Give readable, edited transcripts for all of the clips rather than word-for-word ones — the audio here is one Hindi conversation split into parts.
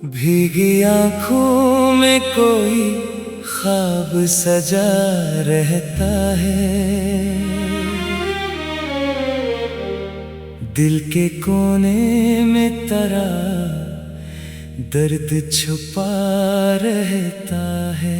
भीगी आंखों में कोई ख्वाब सजा रहता है, दिल के कोने में तेरा दर्द छुपा रहता है।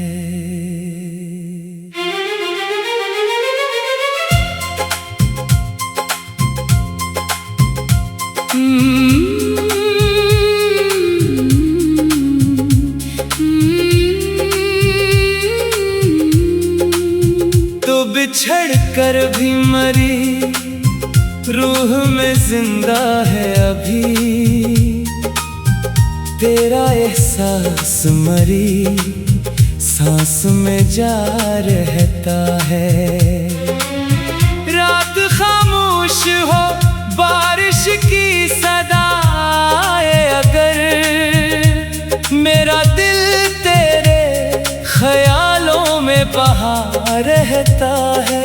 तो बिछड़ कर भी मरी रूह में जिंदा है अभी, तेरा एहसास मरी सांस में जा रहता है। रात खामोश हो बारिश की सदाए अगर, मेरा दिल तेरे ख्यालों में बहा रहता है।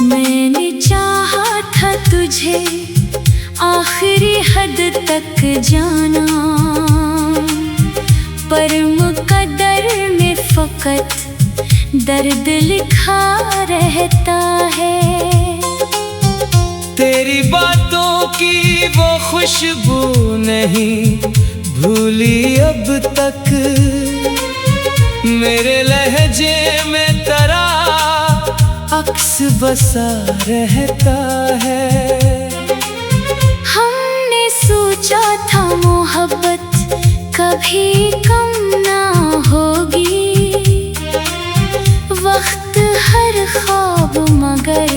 मैंने चाहा था तुझे आखिरी हद तक जाना, पर मुकद्दर में फकत दर्द लिखा रहता है। तेरी बातों की वो खुशबू नहीं भूली अब तक, मेरे लहजे में तेरा अक्स बसा रहता है। हमने सोचा था मोहब्बत कभी कम ना होगी, वक्त हर ख्वाब मगर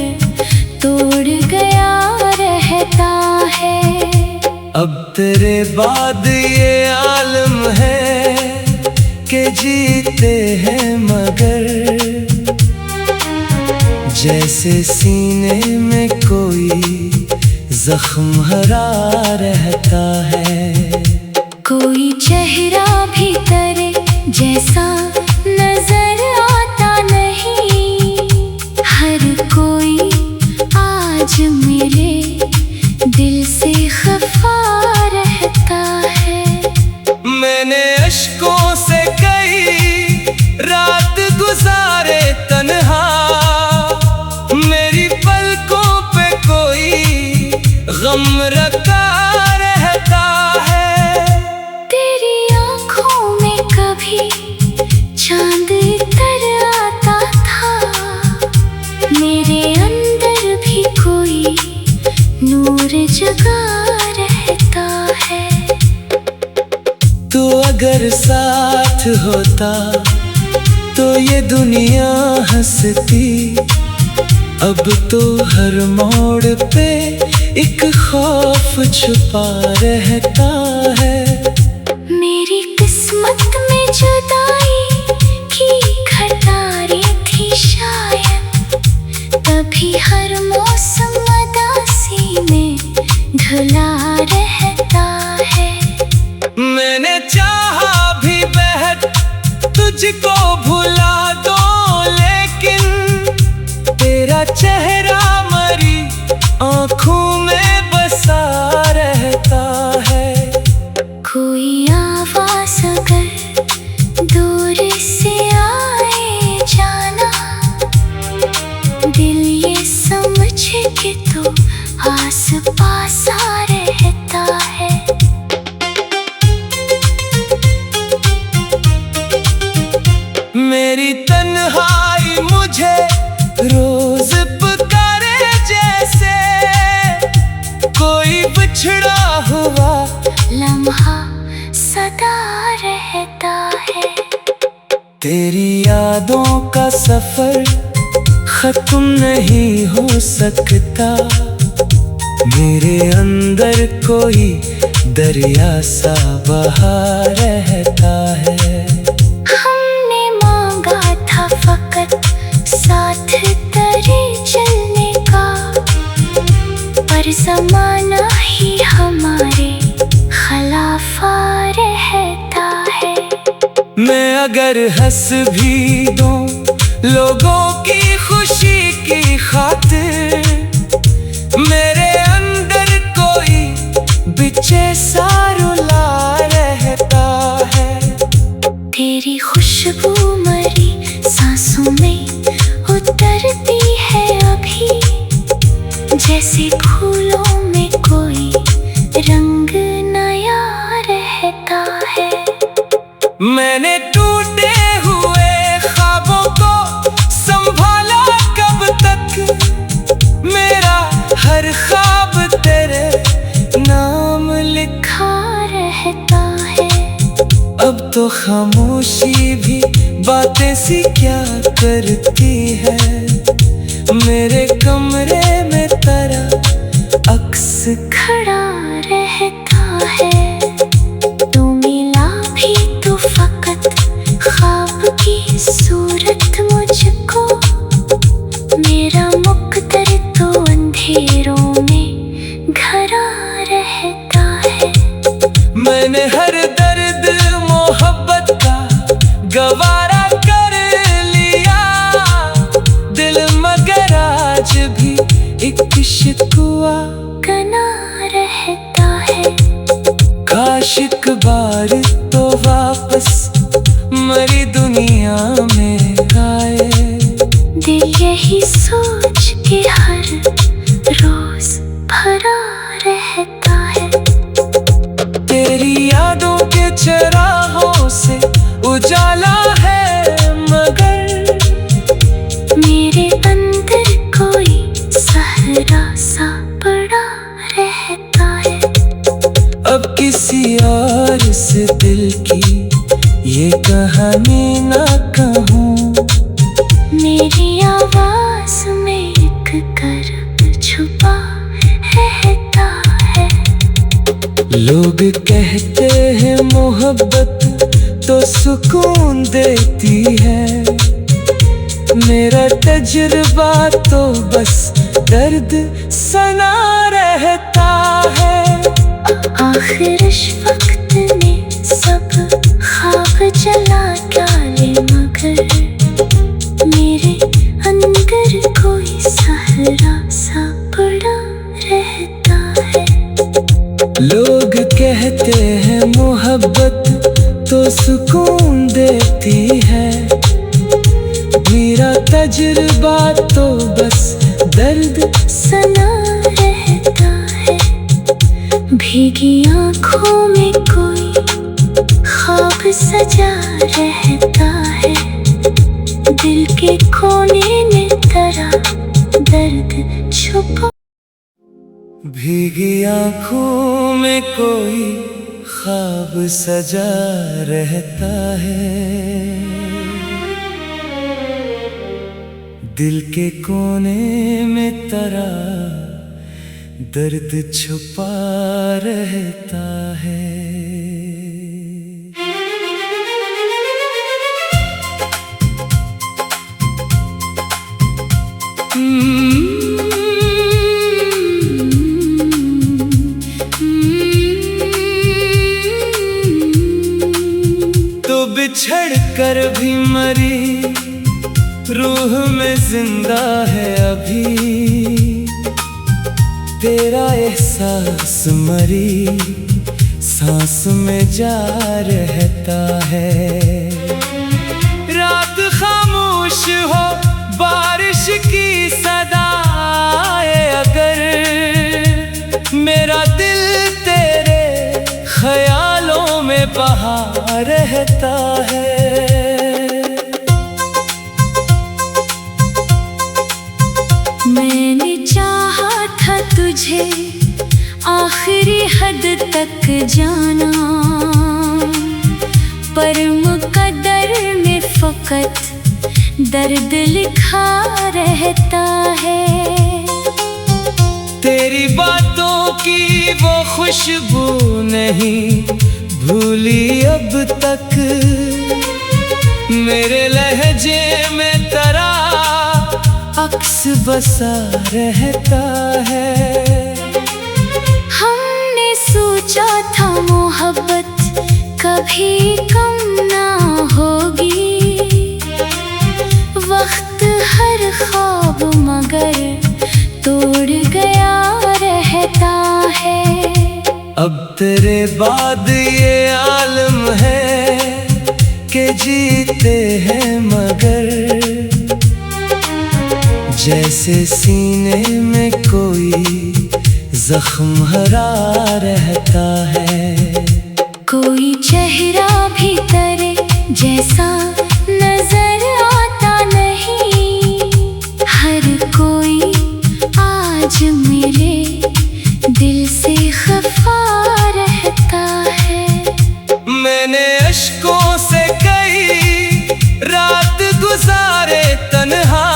तोड़ गया रहता है। अब तेरे बाद ये आलम है कि जीते हैं मगर, जैसे सीने में कोई जख्म हरा रहता है। कोई चेहरा भी तेरे जैसा नजर आता नहीं, हर कोई आज मेरे दिल से खफा रहता है। मैंने अश्कों से कई रात गुजारे तन्हा, मेरी पलकों पे कोई गम रखा रहता है। तेरी आँखों में कभी चांद इतर आता था, मेरे अंदर भी कोई नूर जगा रहता है। तू अगर साथ होता तो ये दुनिया हंसती, अब तो हर मोड़ पे एक खौफ छुपा रहता है। मेरी किस्मत में जुदाई की खटारी थी शायद, तभी हर मौसम उदासी में ढला रहता है। मैंने चाहा भी बहक तुझको भुला दो, लेकिन तेरा चेहरा मरी आँखों में बसा रहता है। कोई आवाज़ अगर दूर से आए जाना, दिल ये समझ के तो आस पास आ रहता है। मेरी तन्हाई मुझे रोज पुकारे, जैसे कोई बिछड़ा हुआ लम्हा सदा रहता है। तेरी यादों का सफर खत्म नहीं हो सकता, मेरे अंदर कोई दरिया सा बहा रहता है। हमने मांगा था फकत साथ तेरे चलने का, पर ज़माना ही हमारे खिलाफ रहता है। मैं अगर हंस भी दूं लोगों की खुशी की खातिर, मेरे अंदर जैसे फूलों में कोई रंग नया रहता है। मैंने टूटे हुए ख्वाबों को संभाला कब तक, मेरा हर ख्वाब तेरे नाम लिखा रहता है। अब तो खामोशी भी बातें सी क्या करती है। मेरे कमरे में तेरा अक्स खड़ा रहता है। तू मिला भी तो फकत ख्वाब की सूरत मुझको, मेरा मुक़द्दर तो अंधेरों में घरा रहता है। मैंने हर दर्द मोहब्बत का गवारा कर लिया दिल, मगर आज भी एक शिकवा गना रहता है। काश एक बार तो वापस मरी दुनिया में आए। दिल यही सोच के हर रोज भरा रहता है। तेरी यादों के चराहों से उजाला है, मगर मेरे अंदर कोई सहरा सा पड़ा रहता है। अब किसी और से दिल की ये कहानी ना कहूँ। मेरी आवाज में एक कर्ब छुपा रहता है। लोग कहते हैं मोहब्बत तो सुकून देती है, मेरा तजुर्बा तो बस दर्द सना रहता है। आखिर इस वक्त में सब ख्वाब जला डाले, मगर मेरे अंदर कोई सहरा सा पड़ा रहता है। लोग कहते हैं मोहब्बत तो सुकून देती है, मेरा तजुर्बा तो बस दर्द सना रहता है। भीगी आँखों में कोई ख्वाब सजा रहता है। दिल के कोने में तेरा दर्द छुपा। भीगी आँखों में कोई ख्वाब सजा रहता है। दिल के कोने में तेरा दर्द छुपा रहता है। तो बिछड़ कर भी मरी रूह में जिंदा है अभी, तेरा एहसास मरी सांस में जा रहता है। रात खामोश हो बारिश की सदाए, अगर मेरा दिल तेरे ख्यालों में बहा रहता है। मैंने चाहा था तुझे आखिरी हद तक जाना, पर मुकद्दर में फकत दर्द लिखा रहता है। तेरी बातों की वो खुशबू नहीं भूली अब तक, मेरे लहजे में तेरा अक्स बसा रहता है। हमने सोचा था मोहब्बत कभी कम ना होगी, वक्त हर ख्वाब मगर तोड़ गया रहता है। अब तेरे बाद ये आलम है कि जीते हैं मगर जैसे सीने में कोई जख्म हरा रहता है। कोई चेहरा भीतर जैसा नजर आता नहीं, हर कोई आज मेरे दिल से खफा रहता है। मैंने अश्कों से कई रात गुजारे तन्हा,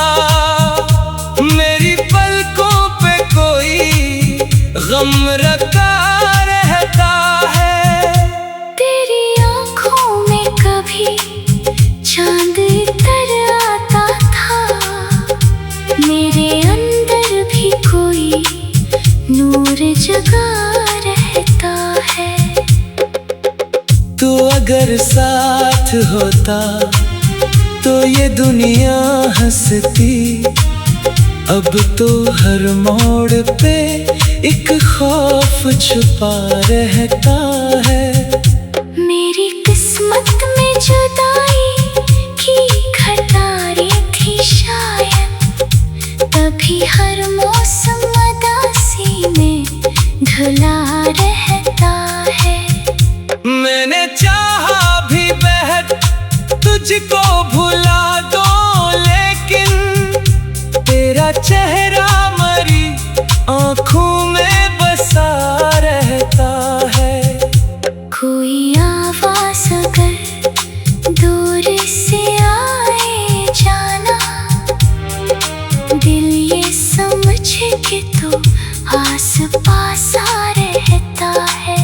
मेरी पलकों पे कोई गम रखा रहता है। तेरी आँखों में कभी चांद इतर आता था, मेरे अंदर भी कोई नूर जगा रहता है। तू अगर साथ होता तो ये दुनिया हंसती, अब तो हर मोड़ पे एक खौफ छुपा रहता है। मेरी किस्मत में जुदाई की खटारी थी शायद, तभी हर मौसम उदासी में ढला रहता है। मैंने चाहा भी बहत तुझको भुला दो, लेकिन तेरा चेहरा मरी आँखों में बसा रहता है। कोई आवाज़ अगर दूर से आए जाना, दिल ये समझ के तो आस पास रहता है।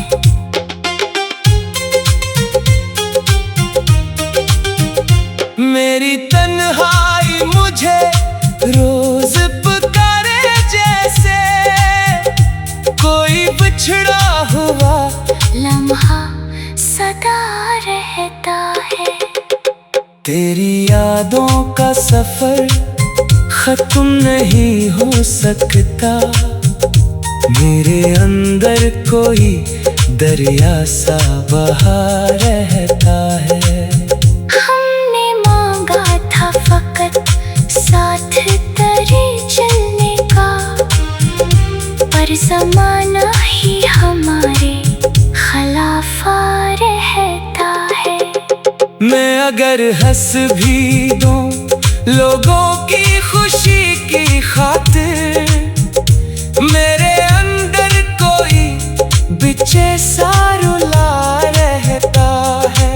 मेरी तन्हाई मुझे रोज पुकारे, जैसे कोई बिछड़ा हुआ लम्हा सदा रहता है। तेरी यादों का सफर खत्म नहीं हो सकता, मेरे अंदर कोई दरिया सा बहा रहता है। हमने मांगा था फकत साथ तेरे चलने का, पर ज़माना ही हमारे खिलाफा रहता है। मैं अगर हंस भी दूं लोगों की खुशी की खातिर, मेरे अंदर कोई बिचे सा रुला रहता है।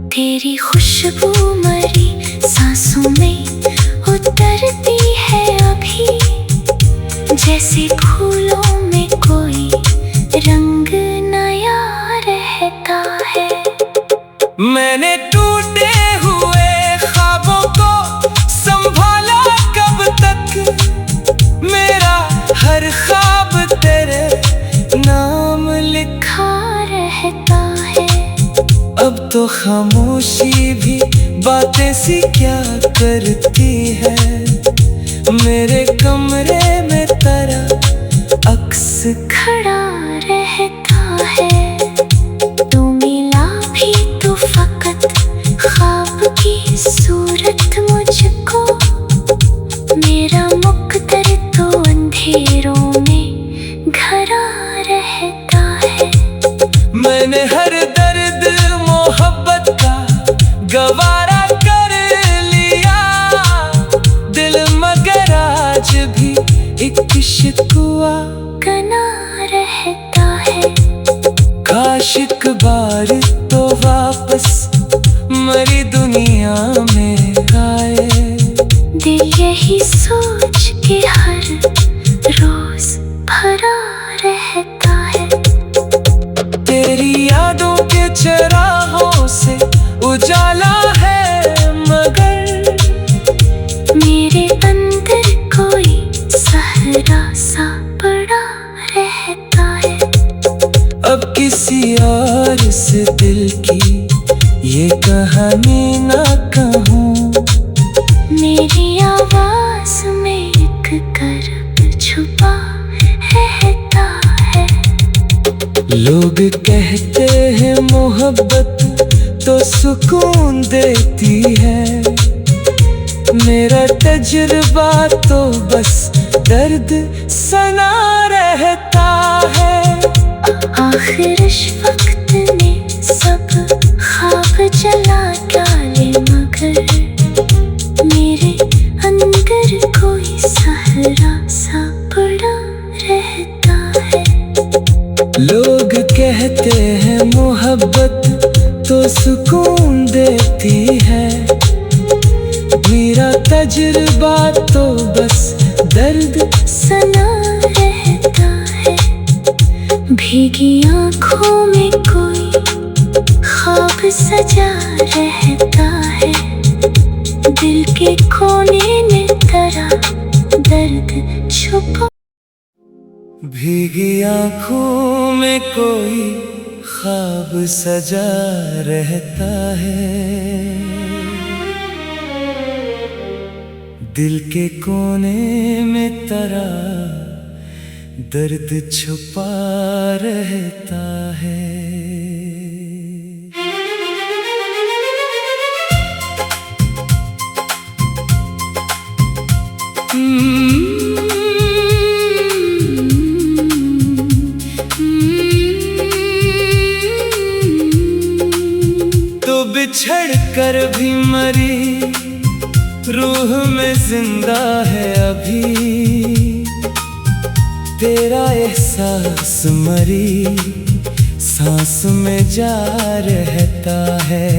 तेरी खुशबू मरी सांसों में उतरती है अभी, जैसे फूलों में कोई रंग नया रहता है। मैंने टूटे हुए ख्वाबों को संभाला कब तक, मेरा हर ख्वाब तेरे नाम लिखा रहता है। अब तो खामोशी भी बातें सी क्या करती है, मेरे कमरे में तेरा अक्स खड़ा रहता है। तू मिला भी तो फकत ख्वाब की सूरत मुझको, मेरा मुक़द्दर तो अंधेरों में घरा रहता है। मैंने हर दर्द मोहब्बत का गवारा कर लिया, दिल मगर आज भी एक शिकवा गना रहता है। काश एक बार तो वापस मरी दुनिया में आए, दिल यही सोच के हर रोज भरा रहता है। तेरी यादों के चरागों से उजाला है, मगर मेरे अंदर कोई सहरा सा पड़ा रहता है। अब किसी और से दिल की ये कहानी ना कहूँ, मेरी आवाज में एक कर्ब छुपा रहता है। लोग कहते हैं मोहब्बत तो सुकून देती है, मेरा तजुर्बा तो बस दर्द सना रहता है। आखिर इस वक्त ने सब ख्वाब जला डाले, मगर मेरे अंदर कोई सहरा सा पड़ा रहता है। लोग कहते हैं मोहब्बत तो सुकून देती है, मेरा तजुर्बा तो बस दर्द सना रहता है। भीगी आँखों में कोई ख्वाब सजा रहता है, दिल के कोने में तेरा दर्द छुपा। भीगी आँखों में कोई ख्वाब सजा रहता है, दिल के कोने में तेरा दर्द छुपा रहता है। तो बिछड़ कर भी मरी रूह में जिंदा है अभी, तेरा एहसास मरी सांस में जा रहता है।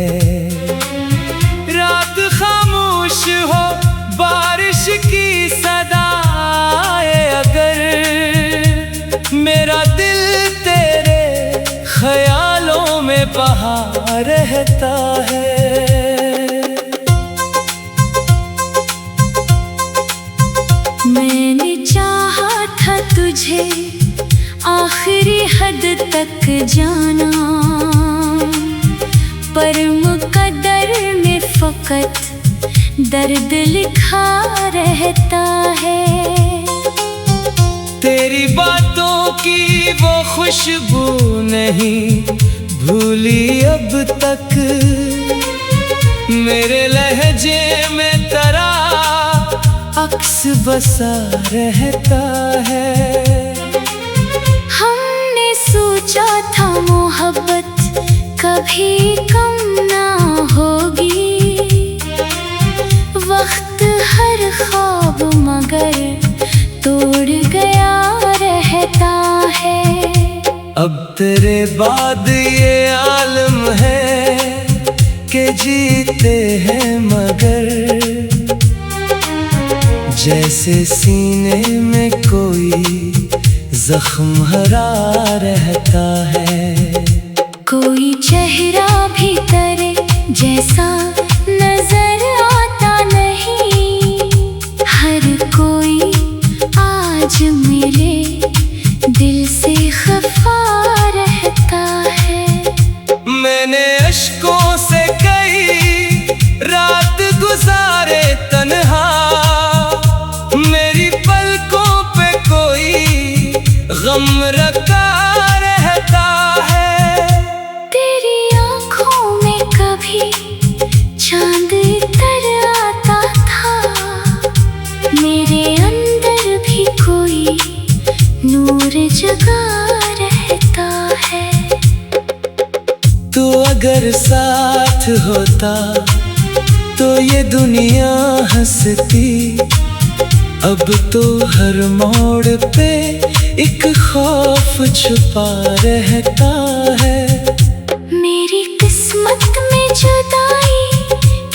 रात खामोश हो बारिश की सदाए अगर, मेरा दिल तेरे ख्यालों में बहा रहता है। मैंने चाहा था तुझे आखिरी हद तक जाना, पर मुकद्दर में फकत दर्द लिखा रहता है। तेरी बातों की वो खुशबू नहीं भूली अब तक, मेरे लहजे में तेरा अक्स बसा रहता है। हमने सोचा था मोहब्बत कभी कम ना होगी, वक्त हर ख्वाब मगर तोड़ गया रहता है। अब तेरे बाद ये आलम है कि जीते हैं मगर, जैसे सीने में कोई जख्म हरा रहता है। कोई चेहरा भी तेरे जैसा नजर आता नहीं, हर कोई आज मेरे दिल से खफा रहता है। मैंने अश्कों से कई रात गुजारे तन्हा, मेरी पलकों पे कोई गम रखा रहता है। तेरी आँखों में कभी चांद इतर आता था, मेरे अंदर भी कोई नूर जगा रहता है। तू अगर साथ होता तो ये दुनिया हंसती, अब तो हर मोड़ पे एक खौफ छुपा रहता है। मेरी किस्मत में जुदाई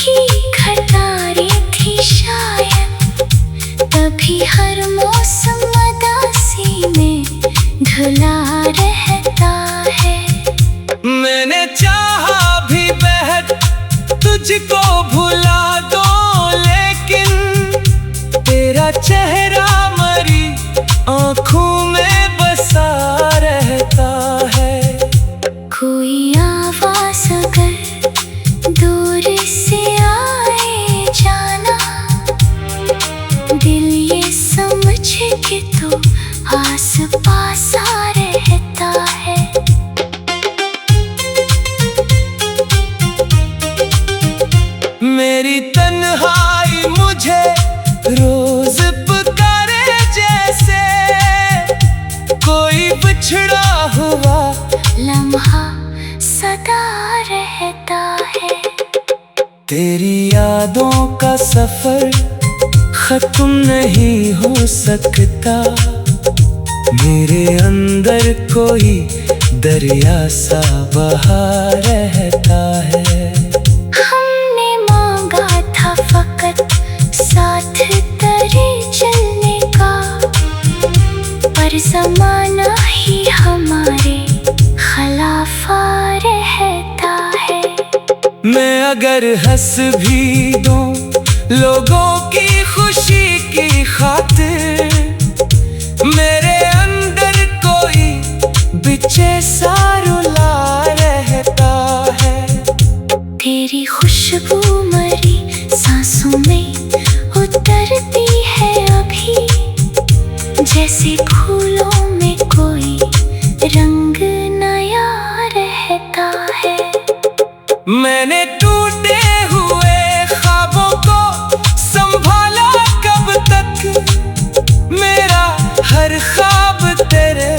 की खटारी थी शायद, तभी हर मौसम उदासी में ढला रहता है। मैंने चाहा भी बहत तुझको भुला दो, लेकिन तेरा चेहरा मरी आँखों में बसा रहता है। कोई आवाज अगर दूर से आए जाना, दिल ये समझ के तो आस पास आ रहता है। मेरी तन्हाई मुझ मुझे रोज पुकारे, जैसे कोई बिछड़ा हुआ लम्हा सदा रहता है। तेरी यादों का सफर खत्म नहीं हो सकता, मेरे अंदर कोई दरिया सा बहा रहता है। हमने मांगा था फकत साथ तेरे चलने का, पर ज़माना ही हमारे खिलाफा रहता है। मैं अगर हंस भी दूं लोगों की खुशी की खातिर, मेरे अंदर कोई बिचे सा रुला रहता है। तेरी खुशबू मरी सांसों में उतरती है अभी, जैसे फूलों में कोई रंग नया रहता है। मैंने टूटे हुए ख्वाबों को संभाला कब तक, मेरा हर ख्वाब तेरे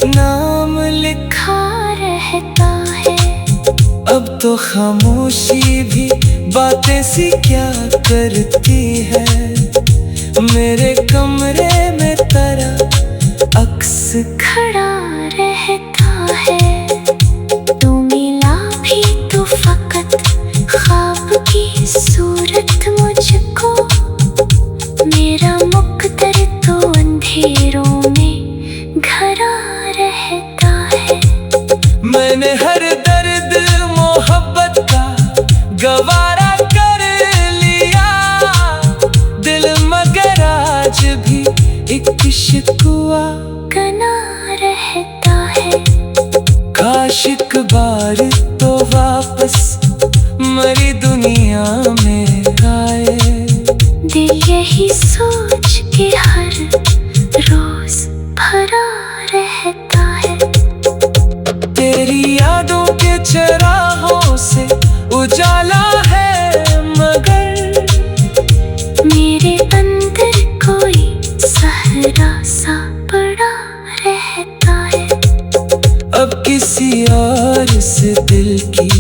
नाम लिखा रहता है। अब तो खामोशी भी बातें सी क्या करती है, मेरे कमरे में तेरा अक्स खड़ा रहता है। तू मिला भी तो फकत ख्वाब की सूरत मुझको, मेरा मुक़द्दर तो अंधेरों में घरा रहता है। मैंने हर दर्द मोहब्बत का गवारा कर लिया, दिल मगर आज भी एक शिकवा गना रहता है। काश एक बार तो वापस मरी दुनिया में आए, दिल यही सोच के हर रोज भरा रहता है। तेरी यादों के चराहों से उजाला है, मगर मेरे अंदर कोई सहरा सा पड़ा रहता है। अब किसी और से दिल की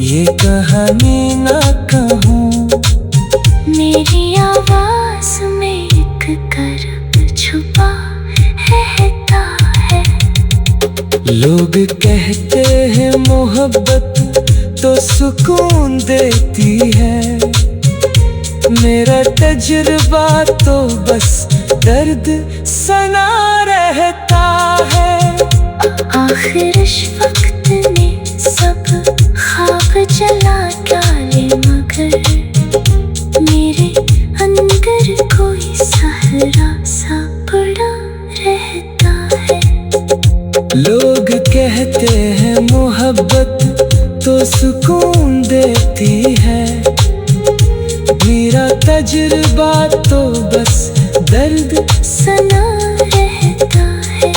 ये कहानी ना कहूँ, मेरी आवाज में एक कर्ब छुपा रहता है। लोग कहते हैं मोहब्बत तो सुकून देती है, मेरा तजुर्बा तो बस दर्द सना रहता है। आखिर इस वक्त ने सब ख्वाब जला डाले, मगर मेरे अंदर कोई सहरा सा पड़ा रहता है। लोग कहते हैं मोहब्बत तो सुकून देती है, मेरा तजुर्बा तो बस दर्द सना रहता है।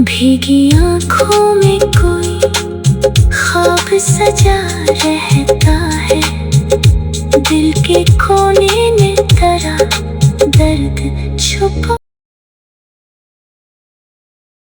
भीगी आँखों में कोई ख्वाब सजा रहता है, दिल के कोने में तेरा दर्द छुपा